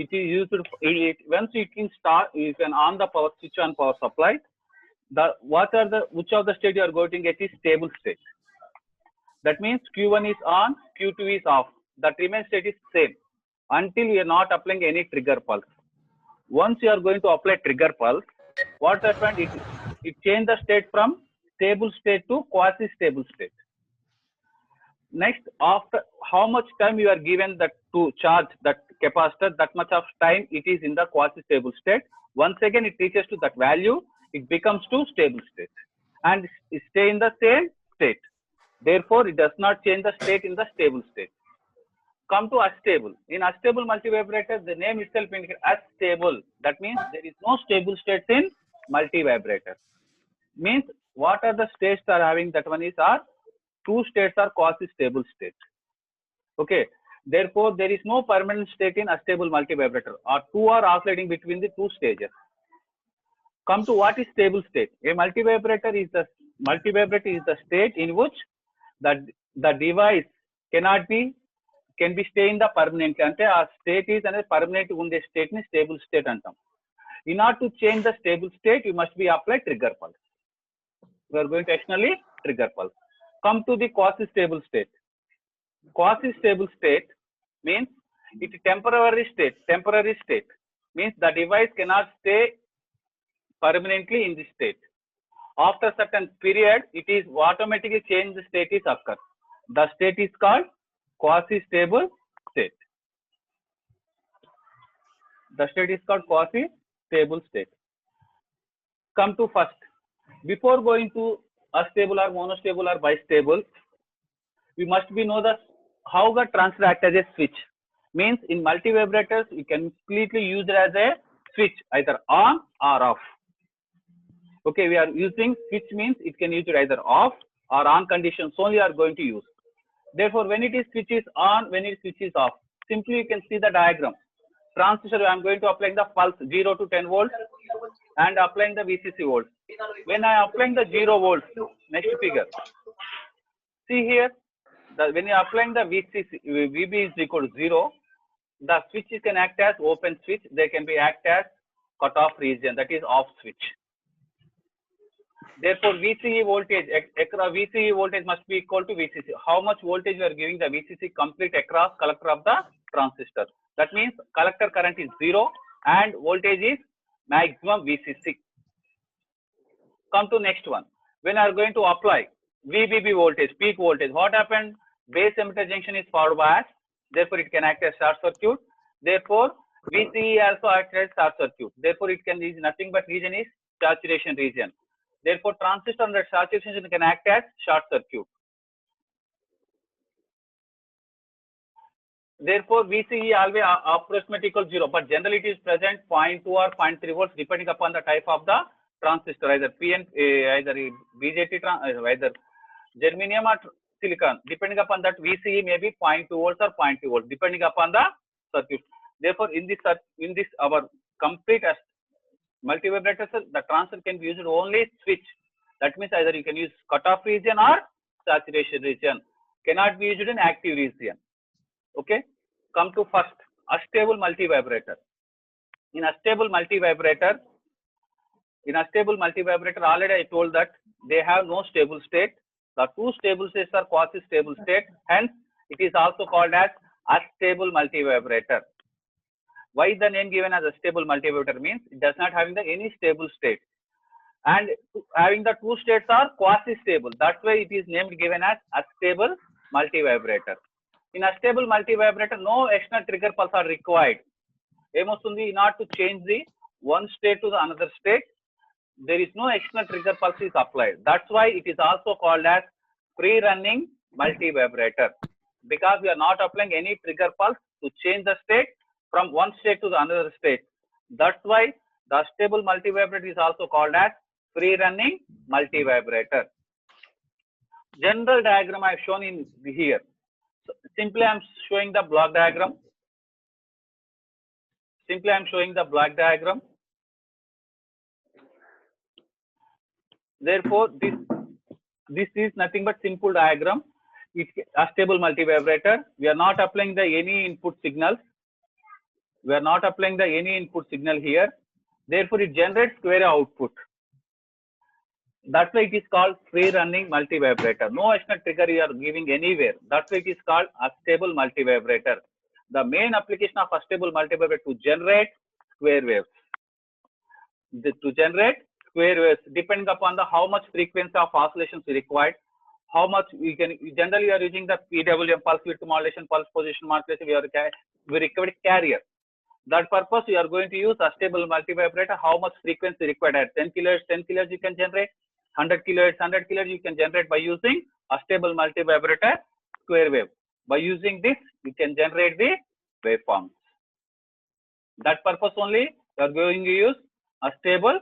It is used once it can start, you can on the power switch on power supply. Which of the state you are going to get is stable state. That means Q1 is on, Q2 is off. That remain state is same until you are not applying any trigger pulse. Once you are going to apply trigger pulse, what happened? It changed the state from stable state to quasi-stable state. Next, after how much time you are given that to charge that capacitor, that much of time it is in the quasi-stable state. Once again, it reaches to that value, it becomes to stable state and stay in the same state. Therefore, it does not change the state in the stable state. Come to unstable. In unstable multivibrator, the name itself indicates unstable. That means there is no stable states in multivibrator. Means what are the states are having? That one is two states are quasi-stable states. Okay. Therefore, there is no permanent state in unstable multivibrator. Or two are oscillating between the two stages. Come to what is stable state. A multivibrator is the state in which the device can be stay in the permanently. Ante our state is a permanent unde state ni stable state antam. In order to change the stable state, you must be apply trigger pulse. We are going to externally trigger pulse. Come to the quasi-stable state. Quasi-stable state means it is temporary state. Temporary state means the device cannot stay permanently in this state. After certain period, it is automatically change the state is occur. The state is called quasi-stable state. The state is called quasi-stable state. Come to first. Before going to unstable or monostable or bistable, we must be know how the transistor acts as a switch. Means in multivibrators, you can completely use it as a switch, either on or off. Okay, we are using switch means it can use it either off or on conditions only are going to use. Therefore, when it is switch is on, when it switch is off, simply you can see the diagram. Transistor, I am going to apply the pulse 0 to 10 volts and applying the VCC volts. When I applying the 0 volts, next figure. See here, when you are applying the VCC, VB is equal to 0, the switches can act as open switch. They can be act as cut-off region, that is off switch. Therefore, VCE voltage must be equal to VCC. How much voltage you are giving the VCC complete across collector of the transistor. That means collector current is 0 and voltage is maximum VCC. Come to next one. When you are going to apply VBB voltage, peak voltage, what happened? Base emitter junction is forward bias. Therefore, it can act as short circuit. Therefore, VCE also acts as short circuit. Therefore, it can be nothing but region is saturation region. Therefore, transistor under saturation region can act as short circuit. Therefore, VCE always approximately equal 0, but generally it is present 0.2 or 0.3 volts depending upon the type of the transistor, either PN, either BJT, either germanium or silicon. Depending upon that, VCE may be 0.2 volts or 0.2 volts depending upon the circuit. Therefore, in this our complete multivibrator, the transistor can be used only switch. That means either you can use cutoff region or saturation region. Cannot be used in active region. Okay. Come to first unstable multivibrator. In unstable multivibrator, already I told that they have no stable state. The two stable states are quasi-stable state. Hence, it is also called as unstable multivibrator. Why the name given as a stable multivibrator means it does not having any stable state, and having the two states are quasi-stable. That's why it is named given as unstable multivibrator. In unstable multivibrator, no external trigger pulse are required. Emostundi, in order to change the one state to the another state, there is no external trigger pulse is applied. That's why it is also called as free running multivibrator, because we are not applying any trigger pulse to change the state from one state to the another state. That's why the stable multivibrator is also called as free running multivibrator. General diagram I have shown in here. So simply I am showing the block diagram. Therefore, this is nothing but simple diagram. It's a stable multivibrator. We are not applying any input signals. We are not applying the any input signal here. Therefore, it generates square output. That's why it is called free running multivibrator. No additional trigger you are giving anywhere. That's why it is called astable multivibrator. The main application of astable multivibrator to generate square waves. To generate square waves, depending upon the how much frequency of oscillations required, how much we can generally we are using the PWM, pulse width modulation, pulse position modulation. We require carrier. That purpose we are going to use astable multivibrator. How much frequency required at 10 kilohertz, 10 kilohertz you can generate. 100 kilohertz, 100 kilohertz you can generate by using astable multivibrator square wave. By using this, you can generate the waveforms. That purpose only you are going to use astable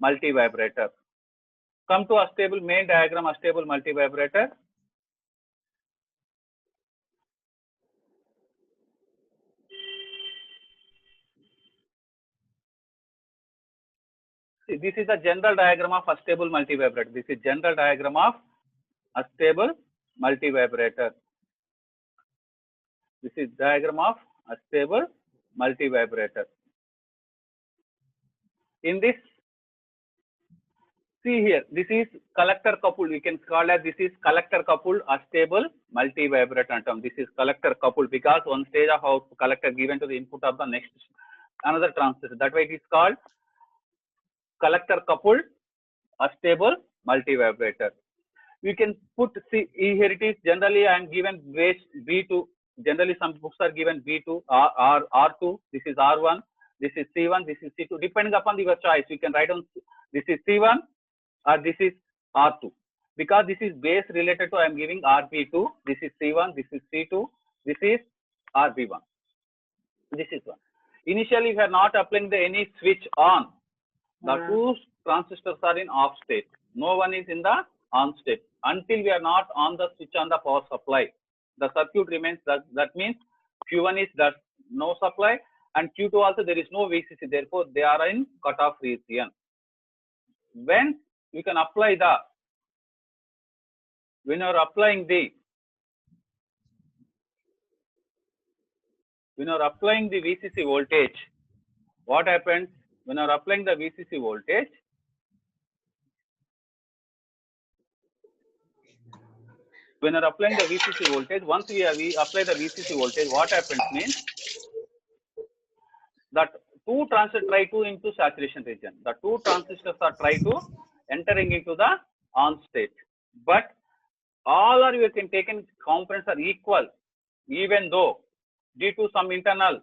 multivibrator. Come to astable main diagram, astable multivibrator. See, this is a general diagram of astable multivibrator. This is general diagram of astable multivibrator. This is diagram of astable multivibrator. In this, see here, this is collector coupled. We can call as this is collector coupled astable multivibrator term. This is collector coupled because one stage of output collector given to the input of the next another transistor. That way it is called collector coupled astable multivibrator. We can put, see here it is generally I am given base B2. Generally some books are given B2 R2. This is R1. This is C1. This is C2. Depending upon your choice, you can write down this is C1 or this is R2. Because this is base related to I am giving RB2. This is C1. This is C2. This is RB1. This is one. Initially, we are not applying the any switch on. The two transistors are in off state. No one is in the on state until we are not on the switch on the power supply. The circuit remains that means Q1 is that no supply and Q2 also there is no VCC. Therefore, they are in cutoff region. When you can apply the when you are applying the VCC voltage, what happens when you are applying the VCC voltage? When you are applying the VCC voltage, once we apply the VCC voltage, what happens means that two transistors try to into saturation region. The two transistors are try to entering into the on state, but all are you can taken components are equal, even though due to some internal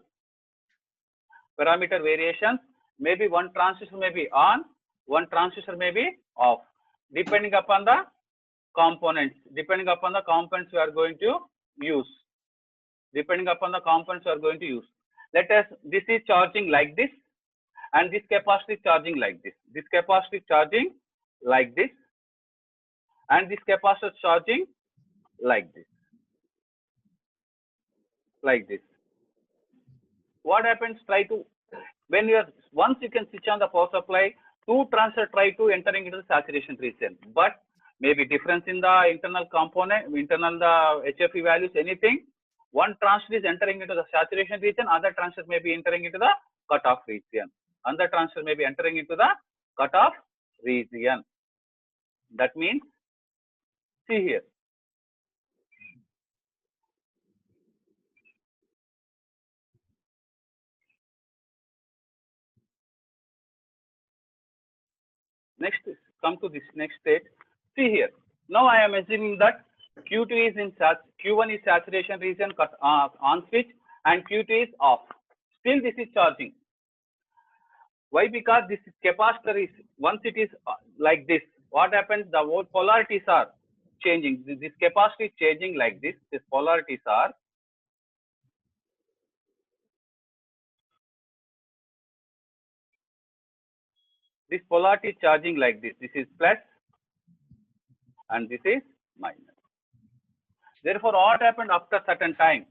parameter variations, maybe one transistor may be on, one transistor may be off, depending upon the components. Depending upon the components we are going to use. Depending upon the components we are going to use. Let us, this is charging like this, and this capacitor is charging like this. This capacitor is charging like this, and this capacitor is charging like this. Like this. What happens? Try to when you are once you can switch on the power supply, two transistors try to entering into the saturation region, but maybe difference in the internal component, internal the HFE values, anything. One transistor is entering into the saturation region, other transistor may be entering into the cutoff region. Another transistor may be entering into the cutoff region. That means, see here. Next, come to this next state. See here. Now I am assuming that Q2 is in Q1 is saturation region on switch and Q2 is off. Still this is charging. Why? Because this capacitor is once it is like this, what happens? The polarities are changing. This capacitor is changing like this. These polarities are this polarity is charging like this. This is plus and this is minus. Therefore, what happened after certain time?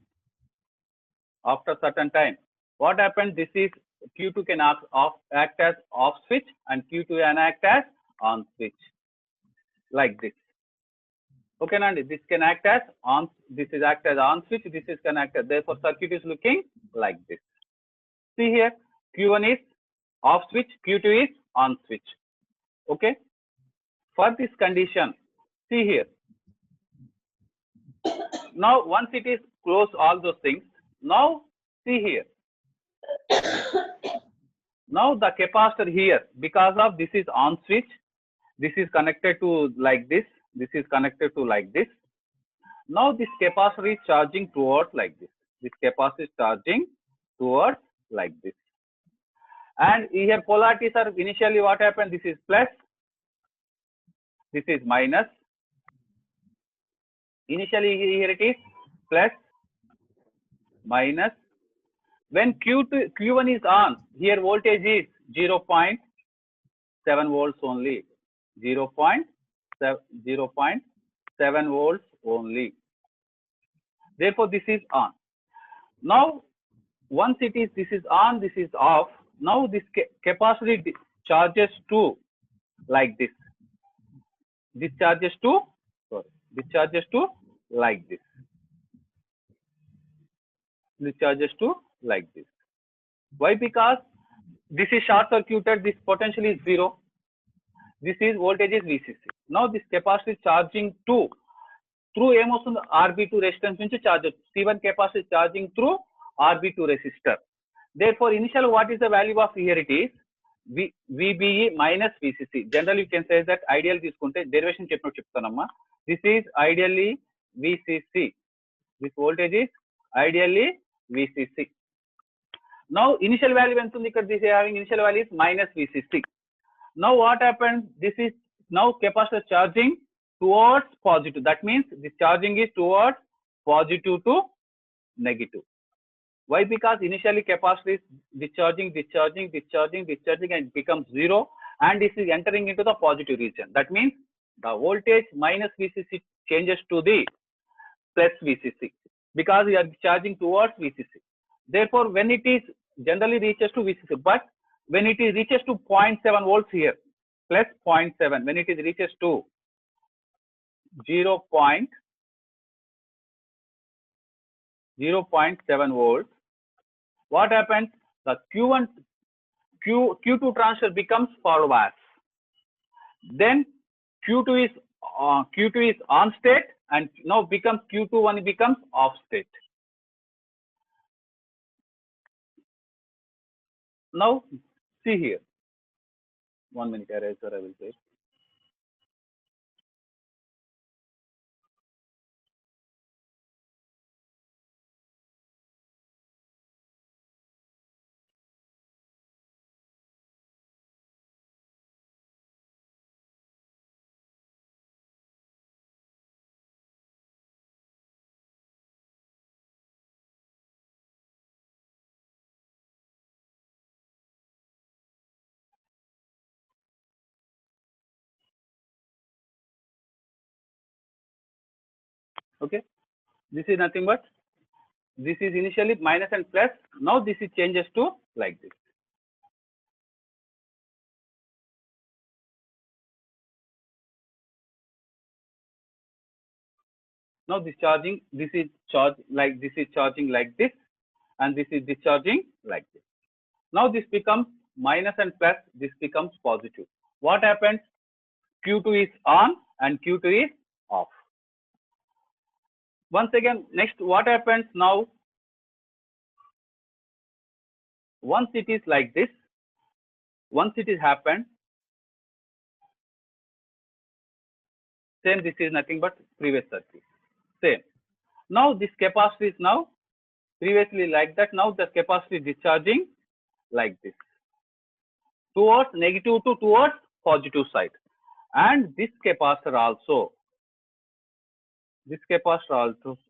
After certain time, what happened? This is Q2 can act as off switch and Q2 can act as on switch like this. Okay, Nandi, this can act as on. This is act as on switch. This is can act as. Therefore, circuit is looking like this. See here, Q1 is off switch, Q2 is on switch. Okay. For this condition, see here. Now, once it is closed, all those things. Now, see here. Now the capacitor here, because of this is on switch, this is connected to like this, this is connected to like this. Now this capacitor is charging towards like this. This capacitor is charging towards like this. And here polarities are initially what happened? This is plus, this is minus. Initially here it is plus, minus. When Q1 is on, here voltage is 0.7 volts only. 0.7 volts only. Therefore, this is on. Now, once it is, this is on, this is off. Now, this capacitor charges to like this. This charges to, this charges to like this. This charges to like this. Why? Because this is short circuited, this potential is 0. This is voltage is VCC. Now this capacitor is charging to through RB2 resistance nunchi charge. C1 capacitor is charging through RB2 resistor. Therefore, initial what is the value of here it is VBE minus VCC. Generally, you can say that ideal తీసుకుంటే derivation చెప్పినట్టు చెప్తానమ్మా. This is ideally VCC. This voltage is ideally VCC. Now initial value ఎంత ఉంది ఇక్కడ? This is having initial value is minus VCC. Now what happened? This is now capacitor charging towards positive. That means the charging is towards positive to negative. Why? Because initially capacitor is discharging and it becomes 0 and this is entering into the positive region. That means the voltage minus VCC changes to the plus VCC because we are charging towards VCC. Therefore, when it is generally reaches to VCC, but when it is reaches to 0.7 volts here, plus 0.7, when it is reaches to 0.7 volts, what happens? The Q2 transistor becomes forward bias. Then Q2 is on state and now becomes Q21 becomes off state. Now see here. 1 minute, eraser I will take. Okay, this is nothing but this is initially minus and plus. Now this is changes to like this. Now this charging, this is charge like this is charging like this, and this is discharging like this. Now this becomes minus and plus. This becomes positive. What happens? Q2 is on and Q2 is off. Once again, next what happens now? Once it is like this, once it is happened, same, this is nothing but previous circuit. Same. Now this capacitor is now previously like that. Now the capacitor is discharging like this towards negative to towards positive side, and this capacitor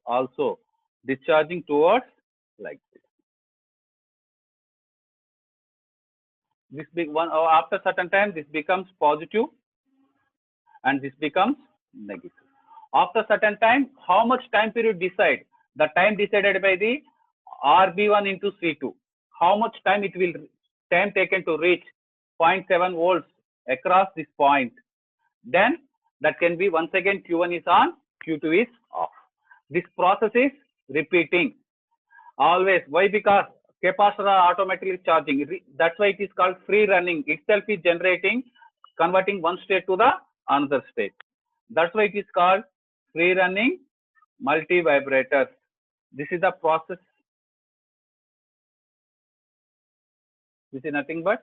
also discharging towards like this. This big one after certain time this becomes positive and this becomes negative. After certain time, how much time period decide? The time decided by the RB1 into C2. How much time it will time taken to reach 0.7 volts across this point? Then that can be once again Q1 is on, Q2 is off. This process is repeating always. Why? Because capacitor are automatically charging. That's why it is called free running. Itself is generating, converting one state to the another state. That's why it is called free running multi-vibrators. This is the process. This is nothing but,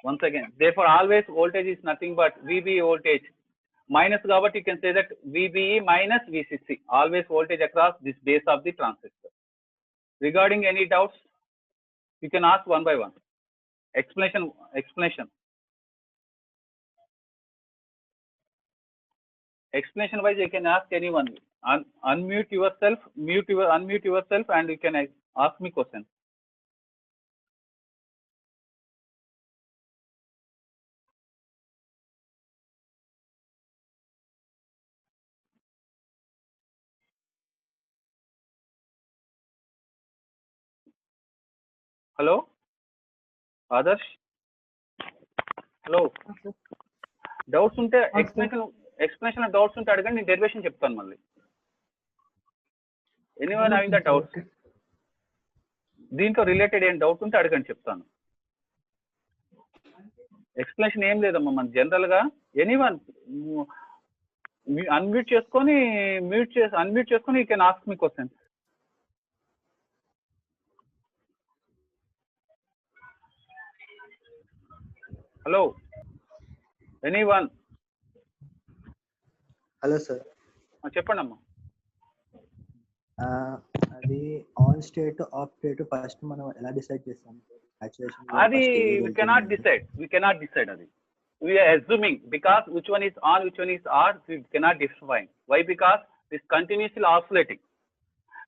once again, therefore always voltage is nothing but VBE voltage. Minus కాబట్టి you can say that VBE minus VCC. Always voltage across this base of the transistor. Regarding any doubts, you can ask one by one. Explanation. Explanation wise, you can ask anyone. Unmute yourself, unmute yourself, and you can ask me questions. Hello, Adarsh. Hello. Doubts unte explanation doubts unte adagandi, నేను derivation చెప్తాను మళ్ళీ. Anyone having the doubts, దీంతో related ఏం doubt ఉంటే అడగండి, చెప్తాను. Explanation ఏం లేదమ్మా, మన జనరల్ గా ఎనీవన్ అన్మ్యూట్ చేసుకొని you can ask me questions. Hello, anyone? Hello sir, చెప్పండి అమ్మా. అది on state off state first మనం ఎలా డిసైడ్ చేస్తాం? అది we cannot decide అది. We are assuming, because which one is on, which one is off, we cannot define. Why? Because this continuously oscillating.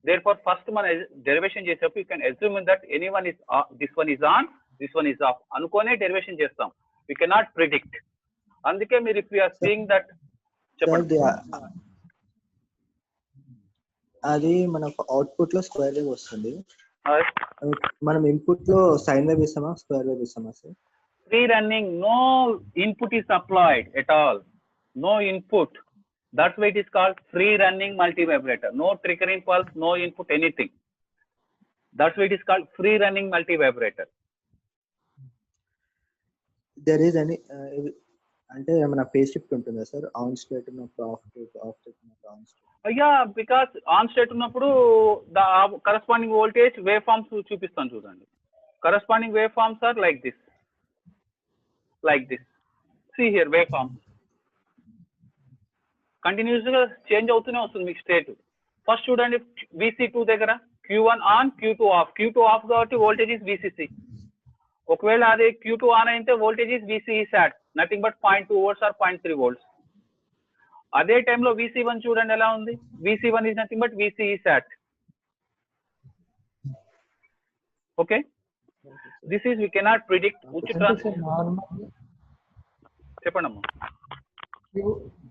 Therefore first మనం derivation చేసేటప్పుడు you can assume that anyone is this one is on, this one is off అనుకోనే derivation చేస్తాం. We cannot predict. అందుకే మీరు if you are seeing that, చెప్పండి. అది మనకు output లో స్క్వేర్ వేవ్ వస్తుంది, మనం ఇన్పుట్ లో సైన్ వేవ్ ఇస్తామా, స్క్వేర్ వేవ్ ఇస్తామా sir? Free running, no input is applied at all, no input. That's why it is called free running multi-vibrator. No triggering pulse, no input, anything. That's why it is called free running multi-vibrator. There is any అంటే ఏమైనా phase shift ఉంటుందా sir? On state ఉన్నప్పుడు off state, off state ఉన్నప్పుడు on state? అయ్యా, because on state ఉన్నప్పుడు the corresponding voltage wave forms చూపిస్తాను చూడండి. Corresponding wave forms are like this. See here, wave form continuous గా చేంజ్ అవుతూనే వస్తుంది మీకు స్టేట్. ఫస్ట్ చూడండి, VC2 దగ్గర Q1 on, Q2 off. Q2 off కాబట్టి వోల్టేజ్ ఇస్ VCC. ఒకవేళ అదే Q2 ఆన్ అయితే voltage is VCE sat, nothing but 0.2 volts or 0.3 volts. అదే టైంలో VC1 చూడండి ఎలా ఉంది. VC1 is nothing but VCE sat. Okay, this is we cannot predict which చెప్పండి అమ్మా.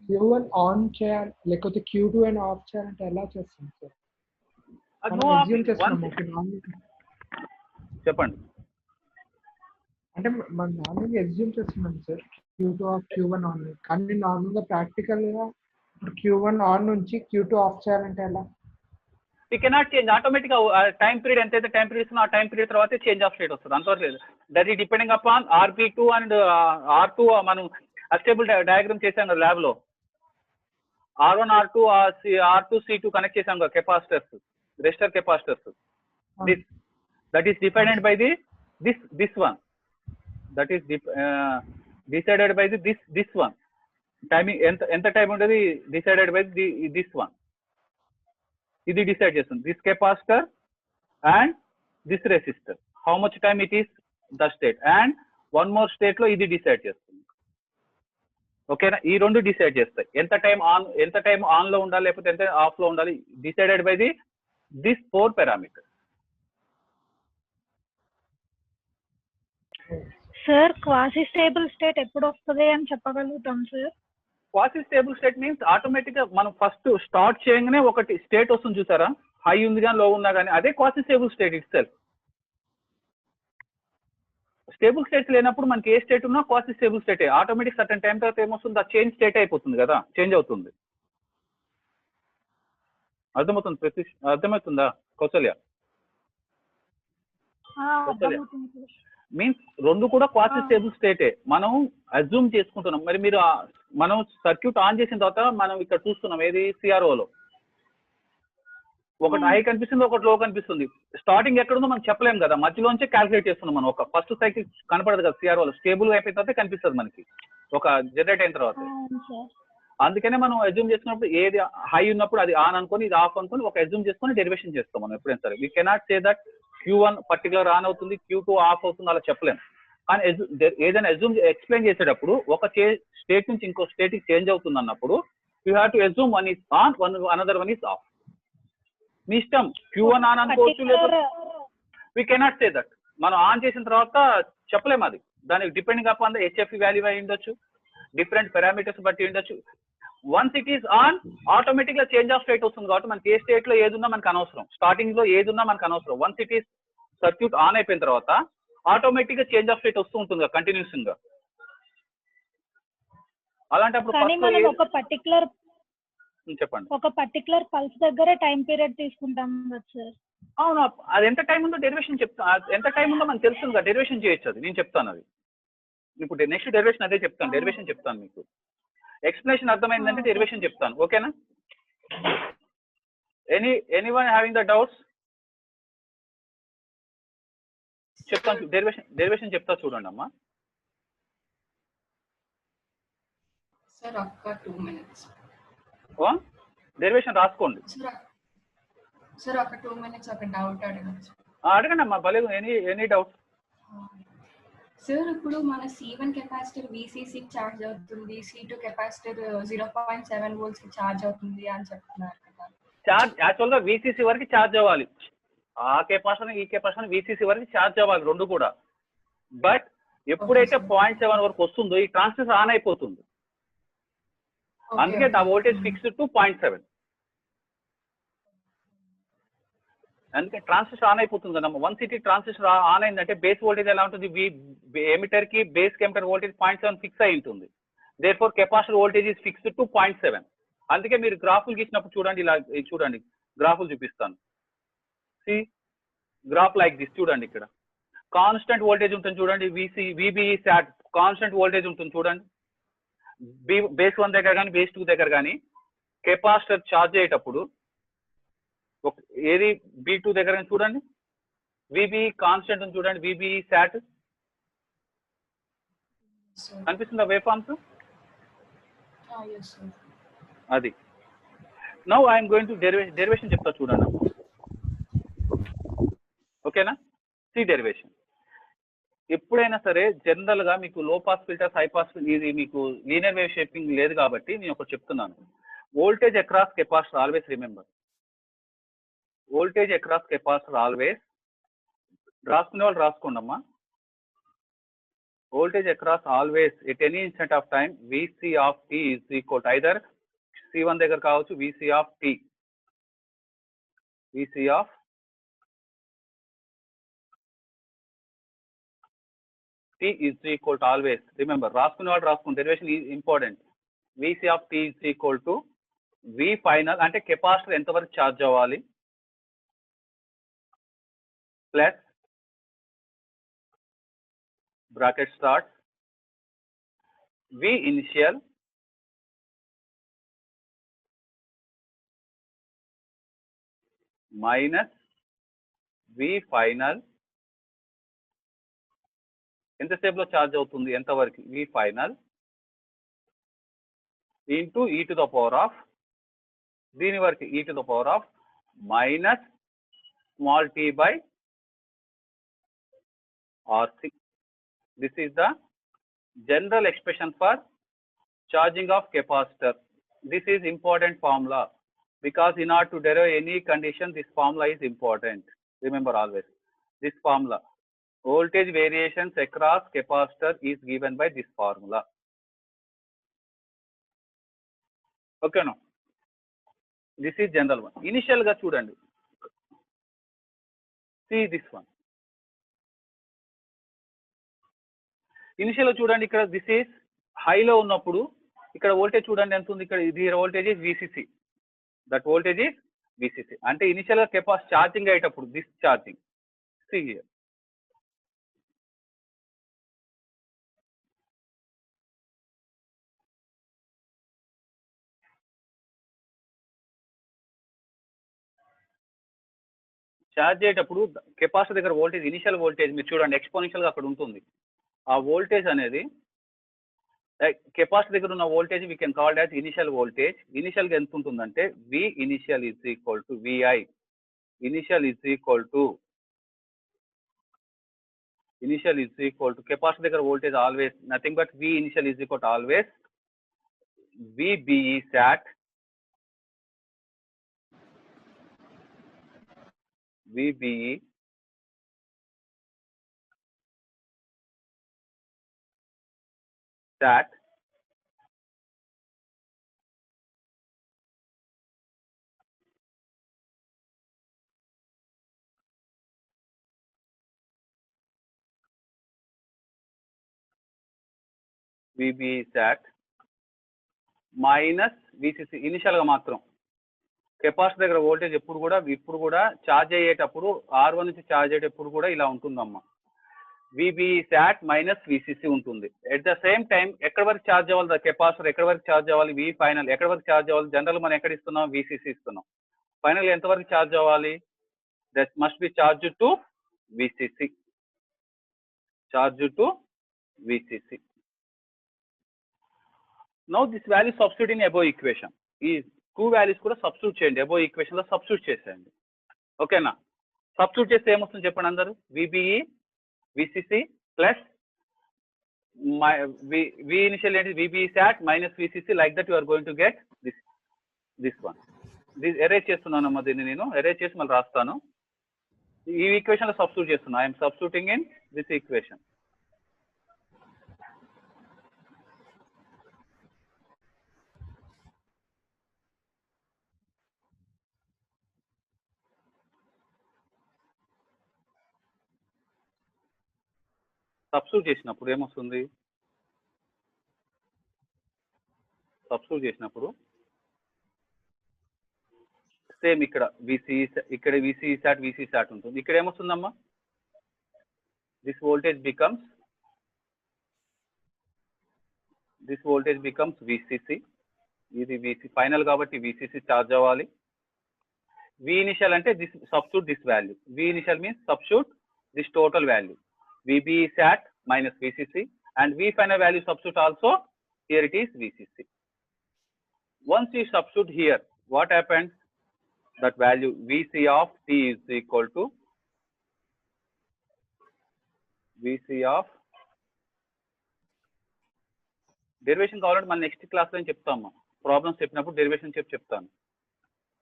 Q1 ఆన్ చేయాలి లేకపోతే Q2 అని ఆఫ్ చేయాలంటే ఎలా చేస్తాం సార్? చెప్పండి. అంటే మనం నార్మల్గా ఎగ్జ్యూమ్ చేస్తున్నాం sir Q2 of, Q1 on, కానీ నార్మల్గా ప్రాక్టికల్ గా Q1 ఆన్ నుంచి Q2 ఆఫ్ చేయాలంటే ఎలా? We cannot change. ఆటోమేటిక్ గా టైం పీరియడ్ ఎంతైతే టైం పీరియడ్ ఇస్తున్నా ఆ టైం పీరియడ్ తర్వాత చేంజ్ ఆఫ్ స్టేట్ వస్తుంది, అంతవరకు లేదు. దట్ ఈ depending upon RP2 and R2. మనం అస్టేబుల్ డయాగ్రామ్ చేసాం కదా ల్యాబ్ లో. R1 R2 R2 C2 connect చేసాం కదా capacitors, resistor capacitors. That is dependent by the this one. That is decided by this one. Timing ఎంత టైం ఉంటుంది decided by this one. ఇది decide చేస్తుంది. This capacitor and this resistor, how much time it is the state, and one more state లో ఇది decide చేస్తుంది. ఓకేనా, ఈ రెండు డిసైడ్ చేస్తాయి ఎంత టైం ఆన్ లో ఉండాలి లేకపోతే ఎంత ఆఫ్ లో ఉండాలి. Decided by this 4 parameters. Sir, quasi stable state ఎప్పుడు వస్తుంది అని చెప్పగలుగుతాం sir? Quasi stable state means automatic గా మనం ఫస్ట్ స్టార్ట్ చేయగానే ఒకటి స్టేట్ వస్తుంది చూసారా, హై ఉంది కానీ లో ఉన్నా కానీ, అదే quasi stable state it self. Stable state లేనప్పుడు మనకి ఏ స్టేట్ ఉన్నా quasi stable state. Automatic certain time తర్వాత ఏమొస్తుంది, ఆ చేంజ్ స్టేట్ అయిపోతుంది కదా, చేంజ్ అవుతుంది. అర్థమవుతుందా కౌసల్య? అర్థమవుతుంది సార్. మీన్స్ రెండు కూడా క్వాసి స్టేబుల్ స్టేటే మనం అజ్యూమ్ చేసుకుంటున్నాం. మరి మీరు మనం సర్క్యూట్ ఆన్ చేసిన తర్వాత మనం ఇక్కడ చూస్తున్నాం ఏది సిఆర్ఓలో ఒకటి హై కనిపిస్తుంది, ఒకటి లో కనిపిస్తుంది. స్టార్టింగ్ ఎక్కడుందో మనం చెప్పలేం కదా, మధ్యలోంచే క్యాల్కులేట్ చేస్తున్నాం మనం. ఒక ఫస్ట్ సైకిల్ కనపడదు కదా సిఆర్ఓలో, స్టేబుల్ అయిపోయిన తర్వాత కనిపిస్తుంది మనకి ఒక జనరేట్ అయిన తర్వాత. అందుకనే మనం అజ్యూమ్ చేసుకున్నప్పుడు ఏది హై ఉన్నప్పుడు అది ఆన్ అనుకొని ఇది ఆఫ్ అనుకొని ఒక అజ్యూమ్ చేసుకొని డెరివేషన్ చేస్తాం మనం ఎప్పుడైనా సరే. We cannot say that Q1 particular on అవుతుంది, Q2 ఆఫ్ అవుతుంది అలా చెప్పలేము. కానీ ఏదైనా అజ్యూమ్ ఎక్స్ప్లెయిన్ చేసేటప్పుడు ఒక స్టేట్ నుంచి ఇంకో స్టేట్ కి చేంజ్ అవుతుంది అన్నప్పుడు you have to assume one is on, another one is off. మీ ఇష్టం, Q1 ఆన్ అనుకోవచ్చు, లేదా వీ కెనాట్ సే దట్. మనం ఆన్ చేసిన తర్వాత చెప్పలేము అది. దానికి depending upon the HFE value అయి ఉండొచ్చు, డిఫరెంట్ పారామీటర్స్ బట్టి ఉండొచ్చు. Once it is on automatic గా చేంజ్ ఆఫ్ స్టేట్ వస్తుంది కాబట్టి మనకి ఏ స్టేట్ లో ఏది ఉన్నా మనకు అనవసరం, స్టార్టింగ్ లో ఏది ఉన్నా మనకు అనవసరం. Once it is circuit on అయిపోయిన తర్వాత ఆటోమేటిక్ గా చేంజ్ ఆఫ్ స్టేట్ వస్తూ ఉంటుంది కంటిన్యూస్ గా. అలాంటప్పుడు చెప్పండి, ఒక పర్టికులర్ పల్స్ దగ్గర టైం పీరియడ్ తీసుకుంటాం కదా సార్. అవును, అది ఎంత టైం ఉందో డెరివేషన్ చెప్తాను. ఎంత టైం ఉందో మనకు తెలుస్తుంది కదా, డెరివేషన్ చేయొచ్చు. అది నేను చెప్తాను. అది ఇప్పుడు నెక్స్ట్ డెరివేషన్ అదే చెప్తాను, డెరివేషన్ చెప్తాను మీకు. ఎక్స్ప్లెనేషన్ అర్థమైందంటే డెరివేషన్ చెప్తాను, ఓకేనా? Anyone having the doubts? చెప్తాను, డెరివేషన్ చెప్తా చూడండి అమ్మా. సార్ ఒక్క 2 minutes. డెరివేషన్ రాసుకోండి సార్. ఒక 2 minutes ఒక డౌట్ అడగచ్చు? అడగండి అమ్మా, భలే. Any doubt sir? ఇప్పుడు మన C1 కెపాసిటర్ VCC చార్జ్ అవుతుంది, C2 కెపాసిటర్ 0.7 volts కి చార్జ్ అవుతుంది అని చెప్తున్నారు కదా. చార్జ్ యాక్చువల్ గా VCC వరకు చార్జ్ అవ్వాలి. ఆ కెపాసిటర్ ఈ కెపాసిటర్ VCC వరకు చార్జ్ అవ్వాలి రెండు కూడా. బట్ ఎప్పుడైతే 0.7 వరకు వస్తుందో ఈ ట్రాన్సిస్టర్ ఆన్ అయిపోతుంది. అందుకే ఆ వోల్టేజ్ ఫిక్స్డ్ టు 0.7. అందుకే ట్రాన్సిస్టర్ ఆన్ అయిపోతుంది కదా. వన్స్ ఇట్ ట్రాన్సిస్టర్ ఆన్ అయిందంటే బేస్ వోల్టేజ్ ఎలా ఉంటుంది? ఎమిటర్ కి బేస్ ఎమిటర్ వోల్టేజ్ 0.7 ఫిక్స్ అయి ఉంటుంది. Therefore capacitor voltage is fixed to 0.7. అందుకే మీరు గ్రాఫులు గీసినప్పుడు చూడండి, ఇలా చూడండి, గ్రాఫులు చూపిస్తాను. See graph like this. చూడండి, ఇక్కడ కాన్స్టెంట్ వోల్టేజ్ ఉంటుంది చూడండి, VBE సాట్ కాన్స్టెంట్ వోల్టేజ్ ఉంటుంది చూడండి. బేస్ 1 దగ్గర కానీ బేస్ 2 దగ్గర కానీ కెపాసిటర్ ఛార్జ్ అయ్యేటప్పుడు ఏది B2 దగ్గర చూడండి, VBE కాన్స్టెంట్ ఉంది చూడండి, VBE సాట్ కనిపిస్తుందా వేవ్ ఫార్మ్స్? అది. Now I'm going to derivation చెప్తా చూడండి, ఓకేనా? See derivation. ఎప్పుడైనా సరే జనరల్ గా మీకు లో పాస్ ఫిల్టర్స్, హై పాస్, ఇది మీకు లీనియర్ వేవ్ షేపింగ్ లేదు కాబట్టి నేను ఒకటి చెప్తున్నాను. Voltage across capacitor always remember, voltage across capacitor always. రాసుకునే వాళ్ళు రాసుకోండి అమ్మా. Voltage across always at any instant of time VC of t is equal to either C1 దగ్గర కావచ్చు VC of t, VC of t is equal to always. Remember, రాసుకునే వాళ్ళు రాసుకోండి, derivation is important. VC of t is equal to V final అంటే capacitor ఎంతవరకు charge అవ్వాలి plus bracket start V initial minus V final ఎంతసేపు లో charge అవుతుంది, ఎంతవరకు V final into e to the power of దీని వరకు e to the power of minus small t by RC. This is the general expression for charging of capacitor. This is important formula because in order to derive any condition, this formula is important. Remember always this formula. Voltage variations across capacitor is given by this formula. Okay, no? This is general one. Initial ga chudandi. See this one. Initial చూడండి, ఇక్కడ this is హైలో ఉన్నప్పుడు ఇక్కడ voltage చూడండి ఎంత ఉంది. ఇక్కడ ఇది voltage is VCC, that voltage is VCC. అంటే ఇనిషియల్ గా కెపాసిటర్ ఛార్జింగ్ అయ్యేటప్పుడు this charging, see here charge అయ్యేటప్పుడు కెపాసిటర్ దగ్గర వోల్టేజ్ ఇనిషియల్ వోల్టేజ్ మీరు చూడండి ఎక్స్పోనెన్షియల్ గా అక్కడ ఉంటుంది. ఆ వోల్టేజ్ అనేది కెపాసిటర్ దగ్గర ఉన్న voltage we can called as initial voltage. Initial గా ఎంత ఉంటుందంటే V initial is equal to VI. Initial is equal to capacitor దగ్గర voltage always nothing but V initial is equal to always VBE sat VBE sat VBE sat minus VCC initial గా మాత్రం. Capacitor దగ్గర voltage ఇప్పుడు కూడా charge అయ్యేటప్పుడు R1 నుంచి charge అయ్యేటప్పుడు కూడా ఇలా ఉంటుందమ్మా. VBE sat మైనస్ VCC ఉంటుంది. ఎట్ ద సేమ్ టైం ఎక్కడి వరకు ఛార్జ్ అవ్వాలి కెపాసిటర్, ఎక్కడి వరకు ఛార్జ్ అవ్వాలి V ఫైనల్, ఎక్కడి వరకు ఛార్జ్ అవ్వాలి జనరల్ మనం ఎక్కడ ఇస్తున్నాం VCC ఇస్తున్నాం. ఫైనల్ ఎంత వరకు ఛార్జ్ అవ్వాలి that must be charge to VCC. Now this value substitute in above equation. ఈ 2 values కూడా సబ్స్టిట్యూట్ చేయండి, above equation లో సబ్స్టిట్యూట్ చేసేయండి. ఓకేనా? సబ్స్టిట్యూట్ చేస్తే ఏమొస్తుంది చెప్పండి అందరూ. VBE VCC plus V initial ఏంటి VBE sat minus VCC, like that you are going to get this one. Erase చేస్తున్నానమ్మా, దీన్ని నేను ఎరేజ్ చేసి మళ్ళీ రాస్తాను. ఈ ఈక్వేషన్ లో సబ్స్టిట్యూట్ చేస్తున్నా. I'm substituting in this equation. Substitute చేసినప్పుడు ఏమొస్తుంది, సబ్స్టిట్యూట్ చేసినప్పుడు సేమ్ ఇక్కడ VCE sat ఉంటుంది. ఇక్కడ ఏమొస్తుందమ్మా దిస్ వోల్టేజ్ బికమ్స్ VCC. ఇది VC ఫైనల్ కాబట్టి VCC ఛార్జ్ అవ్వాలి. V initial అంటే this substitute this value. V initial means substitute this total value VBE sat minus VCC, and V final value substitute also, here it is VCC. Once you substitute here, what happens? That value VC of T is equal to VC of derivation కావాలంటే మన next class లో చెప్తాము. Problems చెప్పినప్పుడు derivation చెప్తాను.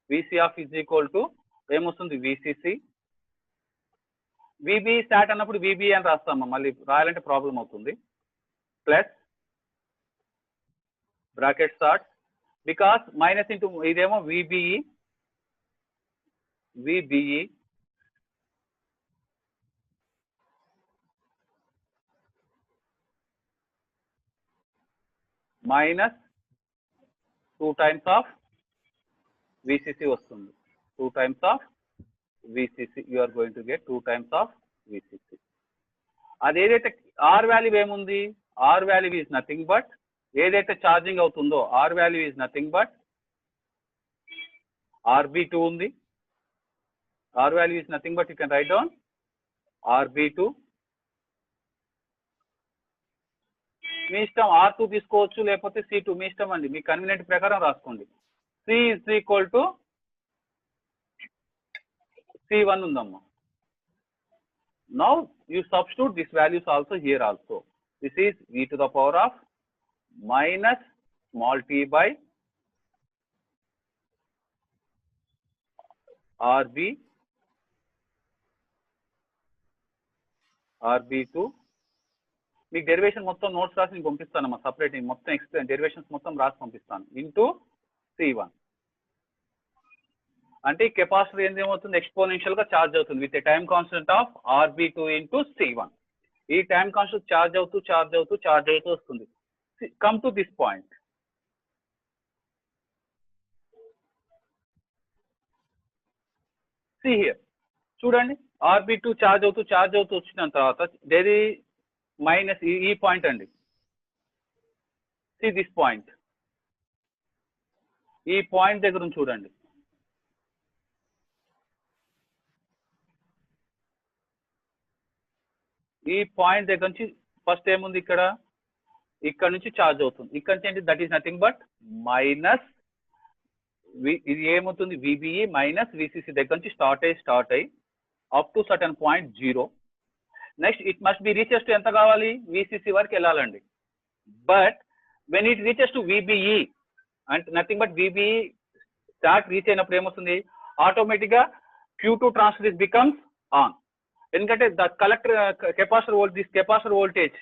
VC of is equal to ఏమొస్తుంది VCC. VBE sat అన్నప్పుడు VBE అని రాస్తామా, మళ్ళీ రాయాలంటే ప్రాబ్లం అవుతుంది. Plus bracket start because minus into ఇదేమో VBE minus 2 times of VCC వస్తుంది. 2 times of VCC, you are going to get 2 times of VCC. అదేదైతే R value ఏముంది, R value is nothing but ఏదైతే charging అవుతుందో R value is nothing but RB2 ఉంది. R value is nothing but you can write down RB2. మీ ఇష్టం R2 తీసుకోవచ్చు లేకపోతే C2, మీ ఇష్టం అండి, మీ convenient ప్రకారం రాసుకోండి. C is equal to C1 ఉందమ్మా. Now you substitute these values also here also. This is V to the power of minus small t by RB2. మీకు derivation మొత్తం నోట్స్ రాసి నేను పంపిస్తానమ్మా, సపరేట్ మొత్తం ఎక్స్ప్లెయిన్ డెరివేషన్స్ మొత్తం రాసి పంపిస్తాను. ఇంటూ C1 అంటే కెపాసిటర్ ఏమవుతుంది ఎక్స్పోనెన్షియల్ గా ఛార్జ్ అవుతుంది with time constant of RB2 into C1. ఈ టైం కాన్స్టెంట్ ఛార్జ్ అవుతూ వస్తుంది. Come to this point. See here చూడండి, RB2 ఛార్జ్ అవుతూ వచ్చిన తర్వాత దేర్ మైనస్ ఈ పాయింట్ అండి. సి దిస్ పాయింట్, ఈ పాయింట్ దగ్గర చూడండి. ఈ పాయింట్ దగ్గర నుంచి ఫస్ట్ ఏముంది ఇక్కడ నుంచి ఛార్జ్ అవుతుంది. ఇక్కడ నుంచి ఏంటి, that is nothing but minus ఇది ఏమవుతుంది, విబిఈ మైనస్ విసిసి దగ్గర నుంచి స్టార్ట్ అయ్యి up to certain point 0. Next it must be reaches to ఎంత కావాలి, విసిసి వరకు వెళ్ళాలండి. But when it reaches to VBE అంటే nothing but VBE start reach అయినప్పుడు ఏమవుతుంది, ఆటోమేటిక్ గా Q2 transfer is becomes on. ఎందుకంటే the collector capacitor voltage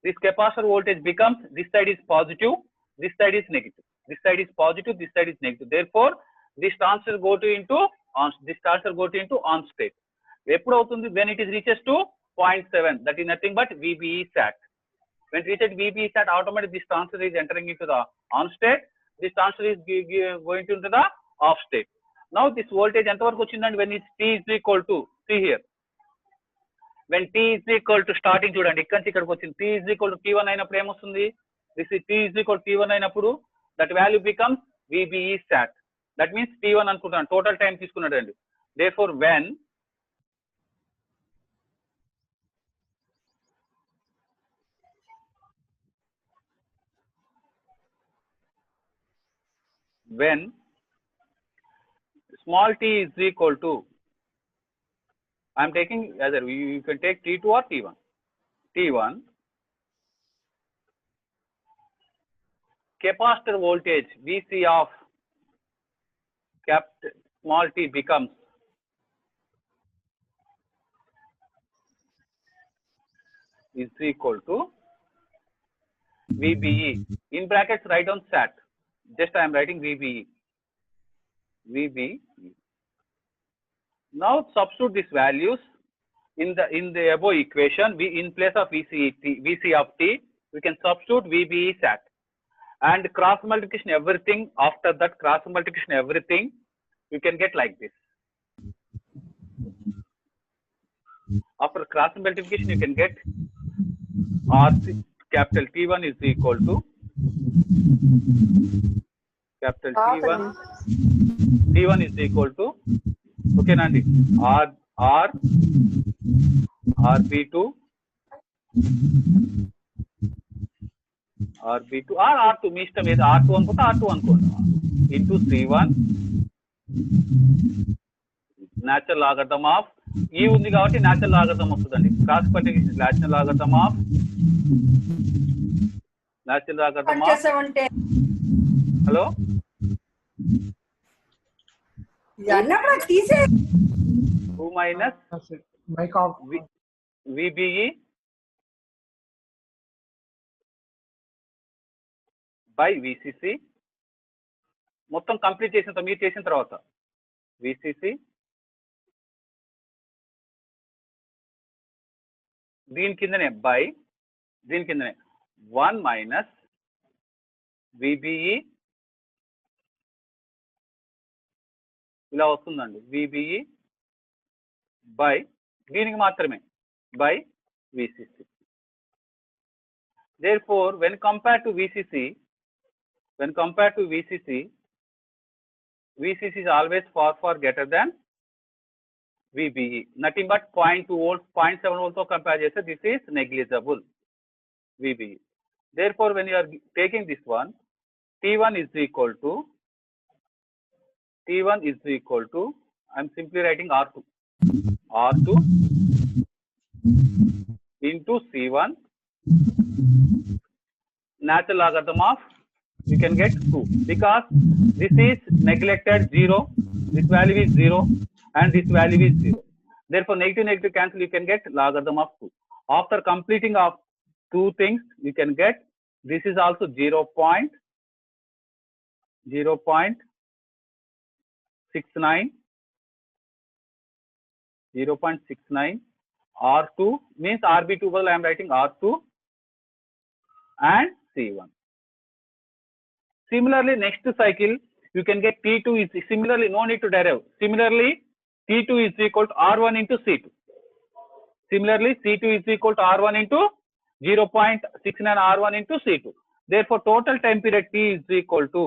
this capacitor voltage becomes, this side is positive, this side is negative, this side is positive, this side is negative. Therefore this transistor go to into on state. Eppudu avutundi, when it is reaches to 0.7, that is nothing but VBE sat. When it reaches VBE sat, automatically this transistor is entering into the on state, this transistor is going into the off state. Now this voltage enta varaku ochindandi, when it's T is equal to, see here, when T is equal to starting చూడండి ఇక్కడ నుంచి ఇక్కడికి వచ్చింది, T is equal to T1 అయినప్పుడు ఏమొస్తుంది, this is T is equal to T1 అయినప్పుడు that value becomes VBE sat. That means T1 అనుకుంటాను, total time తీసుకున్నాడు అండి. Therefore when small t is equal to, I am taking either you can take T2 or T1. T1 capacitor voltage VC of small t becomes is equal to VBE. In brackets write down SAT. Just I am writing VBE. Now substitute these values in the above equation. We in place of VC of t, we can substitute VBE sat, and cross multiplication everything. After that cross multiplication everything, you can get like this. After cross multiplication, you can get RC capital T1 is equal to capital T1 is equal to, okay Nandi, RB2 or R2 మీ ఇష్టం, ఏది R2 అనుకుంటే R2 అనుకోండి, into C1 natural logarithm of ఈ ఉంది కాబట్టి natural logarithm వస్తుందండి. Cross multiplication natural logarithm of hello two minus VBE by VCC. మొత్తం complete చేసిన మీరు చేసిన తర్వాత VCC దీని కిందనే బై దీని కిందనే 1 మైనస్ VBE ఇలా వస్తుందండి, VBE బై దీనికి మాత్రమే by VCC. Therefore when compared to VCC, VCC is always far greater than VBE. Nothing but 0.2 volts, 0.7 volts to compare cheste, this is negligible VBE. Therefore when you are taking this one, T1 is equal to I am simply writing R2 into C1 natural logarithm of, you can get 2 because this is neglected 0, this value is 0 and this value is 0. Therefore negative cancel, you can get logarithm of 2. After completing of two things, you can get this is also 0.69 R2 means RB2, well I am writing R2 and C1. Similarly next cycle you can get T2 is similarly, no need to derive. Similarly T2 is equal to R1 into C2. Similarly C2 is equal to R1 into 0.69 R1 into C2. Therefore total time period T is equal to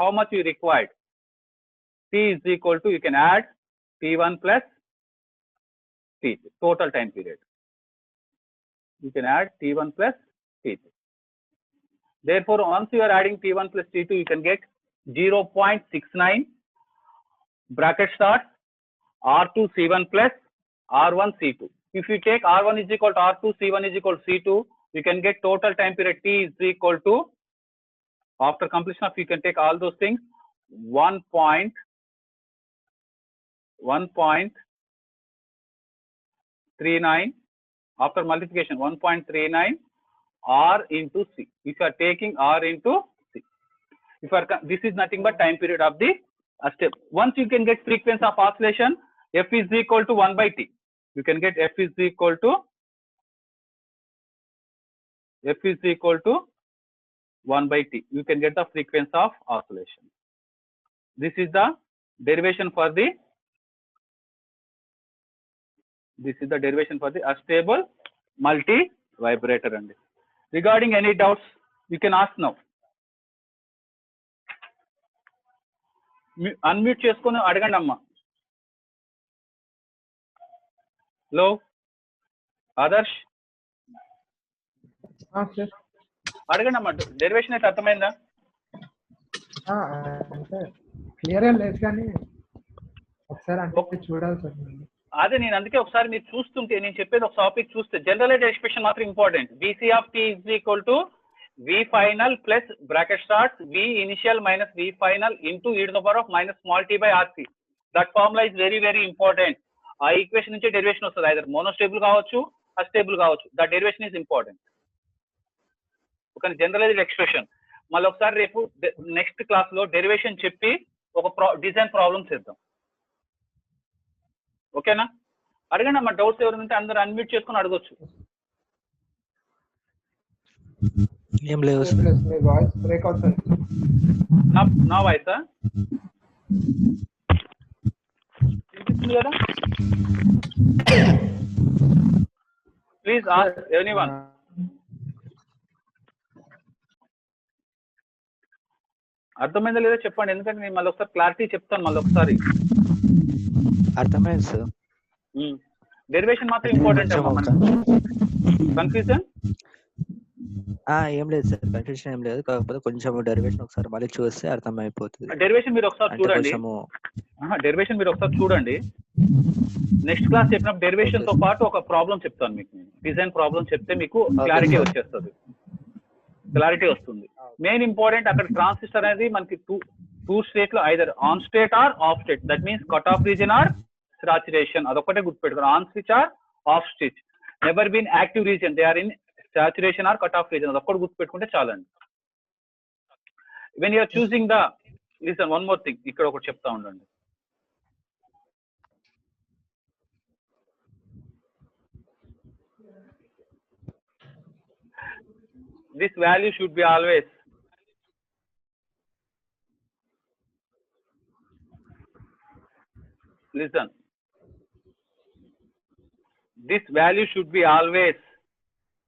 how much you required. T is equal to, you can add T1 plus T3, total time period. You can add T1 plus T3. Therefore, once you are adding T1 plus T2, you can get 0.69 bracket starts R2 C1 plus R1 C2. If you take R1 is equal to R2, C1 is equal to C2, you can get total time period T is equal to, after completion of, you can take all those things, 1.39, after multiplication, 1.39 R into C. If you are taking R into C, this is nothing but time period of the step. Once you can get frequency of oscillation, F is equal to 1 by T. You can get F is equal to 1 by T. You can get the frequency of oscillation. This is the derivation for the astable multi vibrator. And regarding any doubts, you can ask now. Unmute cheskoni adagandi amma. Hello, Adarsh. sir. అడగండి అమ్మా, derivation అయితే అర్థమైందా? అంటే clear గా లేదు కానీ ఒకసారి అంటే చూడాలి సార్. అదే నేను అందుకే ఒకసారి మీరు చూస్తుంటే, నేను చెప్పేది ఒక టాపిక్ చూస్తే జనరలైజ్డ్ ఎక్స్ప్రెషన్ మాత్రం important. Vc of t is equal to V final plus bracket starts V initial minus V final into e to the power of minus small t by RC. That formula is very very important. ఆ equation నుంచి derivation వస్తుంది, either మోనోస్టేబుల్ కావచ్చు, అస్టేబుల్ కావచ్చు. The derivation is important. ఒక generalized expression మళ్ళీ ఒకసారి రేపు next class లో డెరివేషన్ చెప్పి ఒక డిజైన్ ప్రాబ్లమ్ చేద్దాం. ఓకేనా? అడగండి అమ్మా, డౌట్స్ ఎవరు ఉంటే అందరూ అన్మ్యూట్ చేసుకుని అడగొచ్చు. ఏం లేవు వాయిస్ బ్రేక్ అవుతుంది. నా వాయిసా వినిపిస్తుంది కదా? Please ask anyone. అర్థమైందా లేదా చెప్పండి, ఎందుకంటే నేను మళ్ళీ ఒకసారి క్లారిటీ చెప్తాను. మళ్ళీ ఒకసారి అర్థమైంది సార్. డెరివేషన్ మాత్రం ఇంపార్టెంట్. కన్ఫ్యూజన్ ఏం లేదు సార్, కన్ఫ్యూజన్ ఏం లేదు. కాకపోతే కొంచెం డెరివేషన్ ఒకసారి మళ్ళీ చూస్తే అర్థమైపోతుంది. డెరివేషన్ మీరు ఒకసారి చూడండి. నెక్స్ట్ క్లాస్ చెప్పినప్పుడు డెరివేషన్ తో పాటు ఒక ప్రాబ్లం చెప్తాను మీకు. డిజైన్ ప్రాబ్లం చెప్తే మీకు క్లారిటీ వస్తుంది. మెయిన్ ఇంపార్టెంట్ అక్కడ ట్రాన్సిస్టర్ అనేది మనకి టూ స్టేట్ లో either on state or off state. That means cut off region or saturation. అదొకటే గుర్తుపెట్టుకోండి. On switch or off switch. Never been active region, they are in saturation or cut off region. అదొక్కటి గుర్తుపెట్టుకుంటే చాలండి. When you're choosing the listen, one more thing ఇక్కడ ఒకటి చెప్తా ఉండండి. This value should be always listen. This value should be always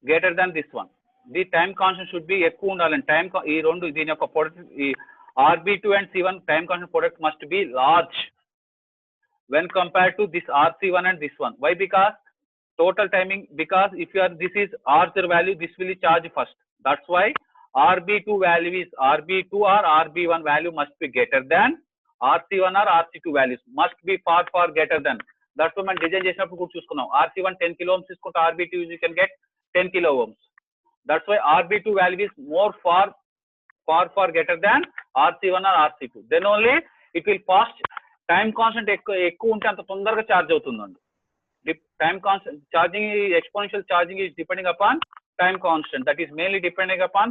greater than this one. The time constant should be ఎక్కువ ఉండాలండి. Time ఈ రెండు దీని యొక్క product RB2 and C1 time constant product must be large when compared to this RC1 and this one. Why? Because total timing, because if you are this is larger value, this will charge first. That's why RB2 value is RB2 or RB1 value must be greater than RC1 or RC2 values must be far greater than. That's why మనం design చేసినప్పుడు కూడా చూసుకున్నాం. RC1 10 kilo ohms తీసుకుంటే RB2 you can get 10 kilo ohms. That's why RB2 value is more far greater than RC1 or RC2. Then only it will pass. Time constant ఎక్కువ ఉంటే అంత తొందరగా charge అవుతుందండి. Time constant charging, exponential charging is depending upon time constant. That is mainly depending upon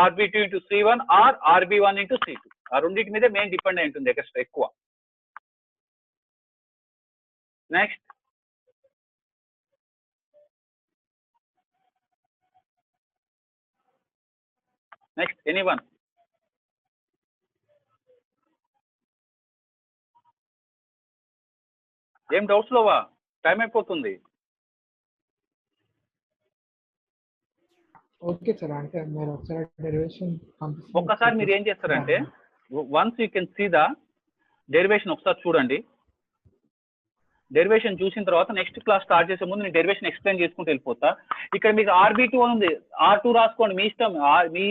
RB2 into C1 or RB1 into C2. ఆ రెండింటి మీద main depend అయి ఉంటుంది ఎక్కువ. Next anyone? ఏం డౌట్స్ లోవా? టైం అయిపోతుంది. ఓకే సార్, అంటే మీరు ఒకసారి డెరివేషన్ ఒక్కసారి మీరు ఏం చేస్తారంటే, once you can see the derivation ఒకసారి చూడండి. డెరివేషన్ చూసిన తర్వాత నెక్స్ట్ క్లాస్ స్టార్ట్ చేసే ముందు నేను డెరివేషన్ ఎక్స్ప్లెయిన్ చేసుకుంటూ వెళ్ళిపోతా. ఇక్కడ మీకు RB2 ఉంది, R2 రాసుకోండి మీ ఇష్టం. మీ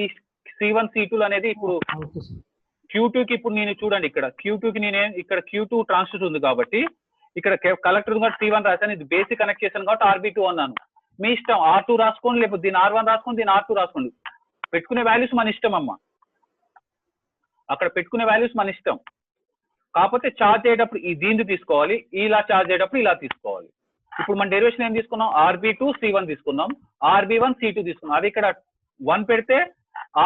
C1 C2 అనేది ఇప్పుడు Q2కి ఇప్పుడు నేను చూడండి ఇక్కడ Q2కి నేను ఇక్కడ Q2 ట్రాన్స్ఫర్ ఉంది కాబట్టి ఇక్కడ కలెక్టర్ కూడా C1 రాశాను, ఇది బేసిక్ కనెక్ట్ చేశాను కాబట్టి RB2 అన్నాను. మీ ఇష్టం R2 రాసుకోండి, లేకపోతే దీని R1 రాసుకోండి, దీని R2 రాసుకోండి. పెట్టుకునే వాల్యూస్ మన ఇష్టం అమ్మ, అక్కడ పెట్టుకునే వాల్యూస్ మన ఇష్టం. కాకపోతే చార్జ్ అయ్యేటప్పుడు ఈ దీన్ని తీసుకోవాలి, ఇలా చార్జ్ అయ్యేటప్పుడు ఇలా తీసుకోవాలి. ఇప్పుడు మన డెరివేషన్ ఏం తీసుకున్నాం, RB2 C1 తీసుకున్నాం, RB1 C2 తీసుకున్నాం. అది ఇక్కడ 1 పెడితే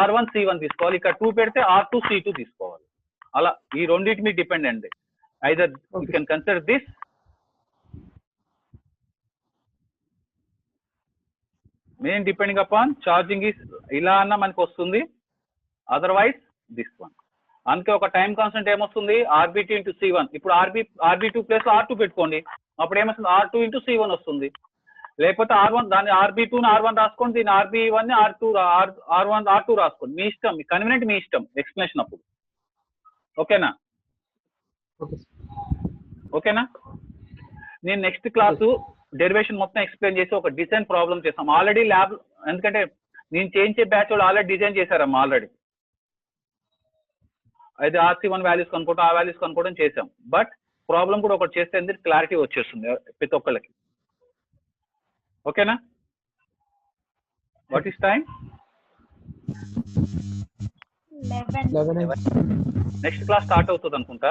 R1 C1 తీసుకోవాలి, ఇక్కడ 2 పెడితే R2 C2 తీసుకోవాలి. అలా ఈ రెండింటి మీద డిపెండ్ అండి. Either you can consider this main depending upon charging is ఇలా అన్న మనకు వస్తుంది, అదర్వైజ్ దిస్ వన్. అందుకే ఒక టైం కాన్స్టెంట్ ఏమొస్తుంది, RB2 ఇంటూ C1. ఇప్పుడు RB2 ప్లస్ R2 పెట్టుకోండి, అప్పుడు ఏమొస్తుంది R2 ఇంటూ C1 వస్తుంది. లేకపోతే R1 దాన్ని RB2ని R1 రాసుకోండి, దీన్ని RB1ని R1 R2 రాసుకోండి. మీ ఇష్టం, మీ కన్వీనియంట్, మీ ఇష్టం ఎక్స్ప్లెనేషన్ అప్పుడు. ఓకేనా? ఓకేనా? నేను నెక్స్ట్ క్లాసు డెరివేషన్ మొత్తం ఎక్స్ప్లెయిన్ చేసి ఒక డిజైన్ ప్రాబ్లం చేస్తాం. ఆల్రెడీ ల్యాబ్, ఎందుకంటే నేను చేయించే బ్యాచ్ వాళ్ళు ఆల్రెడీ డిజైన్ చేశారమ్మా. ఆల్రెడీ అయితే RC1 వాల్యూస్ కనుక్కోవడం, ఆ వాల్యూస్ కనుక్కోవడం చేసాం. బట్ ప్రాబ్లం కూడా ఒకటి చేస్తే ఎందుకు క్లారిటీ వచ్చేస్తుంది ప్రతి ఒక్కళ్ళకి. ఓకేనా? What is time? 11. Next class start అవుతుంది అనుకుంటా.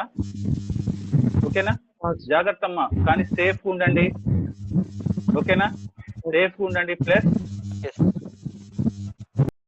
ఓకేనా? జాగ్రత్త అమ్మా, కానీ సేఫ్ ఉండండి. ఓకేనా? సేఫ్ ఉండండి. ప్లస్